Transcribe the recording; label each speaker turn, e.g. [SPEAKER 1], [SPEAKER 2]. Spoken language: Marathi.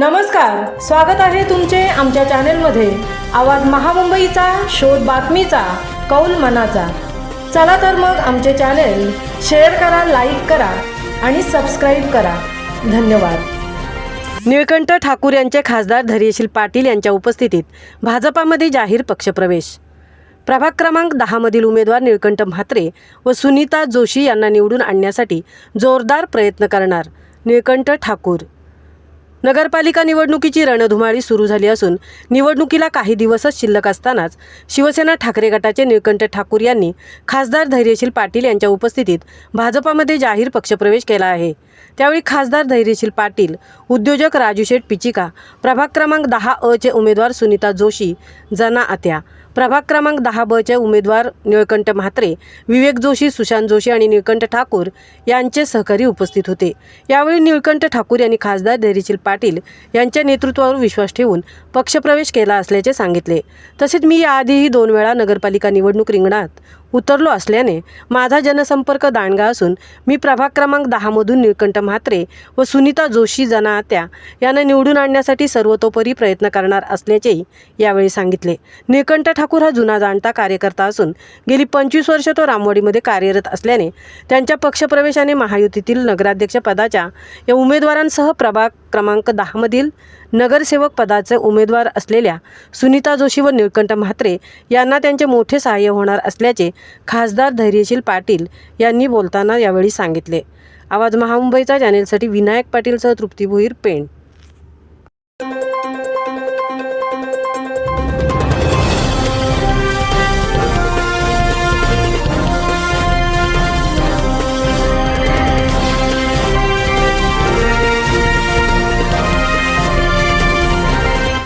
[SPEAKER 1] नमस्कार, स्वागत आहे तुमचे आमच्या चॅनेलमध्ये। आवाज महामुंबईचा, शोध बातमीचा, कौल मनाचा। चला तर मग आमचे चॅनेल शेअर करा, लाईक करा आणि सबस्क्राईब करा। धन्यवाद।
[SPEAKER 2] निळकंठ ठाकूर यांचे खासदार धैर्यशील पाटील यांच्या उपस्थितीत भाजपामध्ये जाहीर पक्षप्रवेश। प्रभाग क्रमांक 10 मधील उमेदवार निळकंठ म्हात्रे व सुनीता जोशी यांना निवडून आणण्यासाठी जोरदार प्रयत्न करणार निळकंठ ठाकूर। नगरपालिका निवडणुकीची रणधुमाळी सुरू झाली असून निवडणुकीला काही दिवसच शिल्लक असतानाच शिवसेना ठाकरे गटाचे निळकंठ ठाकूर यांनी खासदार धैर्यशील पाटील यांच्या उपस्थितीत भाजपामध्ये जाहीर पक्षप्रवेश केला आहे। त्यावेळी खासदार धैर्यशील पाटील, उद्योजक राजूशेठ पिचिका, प्रभाग क्रमांक 10 चे उमेदवार सुनीता जोशी जना आत्या, प्रभाग क्रमांक 10 चे उमेदवार निळकंठ म्हात्रे, विवेक जोशी, सुशांत जोशी आणि निळकंठ ठाकूर यांचे सहकारी उपस्थित होते। यावेळी निळकंठ ठाकूर यांनी खासदार धैर्यशील पाटील यांच्या नेतृत्वावर विश्वास ठेवून पक्षप्रवेश केला असल्याचे सांगितले। तसेच मी याआधीही 2 वेळा नगरपालिका निवडणूक रिंगणात उतरलो असल्याने माझा जनसंपर्क दांडगा असून मी प्रभाग क्रमांक 10 मधून निळकंठ म्हात्रे व सुनीता जोशी जना आत्या यांना निवडून आणण्यासाठी सर्वतोपरी प्रयत्न करणार असल्याचेही यावेळी सांगितले। निळकंठ ठाकूर हा जुना जाणता कार्यकर्ता असून गेली 25 वर्ष तो रामवाडीमध्ये कार्यरत असल्याने त्यांच्या पक्षप्रवेशाने महायुतीतील नगराध्यक्ष पदाच्या या उमेदवारांसह प्रभाग क्रमांक 10 मधील नगरसेवक पदाचे उमेदवार असलेल्या सुनीता जोशी व निळकंठ म्हात्रे यांना त्यांचे मोठे सहाय्य होणार असल्याचे खासदार धैर्यशील पाटील यांनी बोलताना यावेळी सांगितले। आवाज महामुंबईचा चॅनेलसाठी विनायक पाटीलसह तृप्ती भोईर, पेण।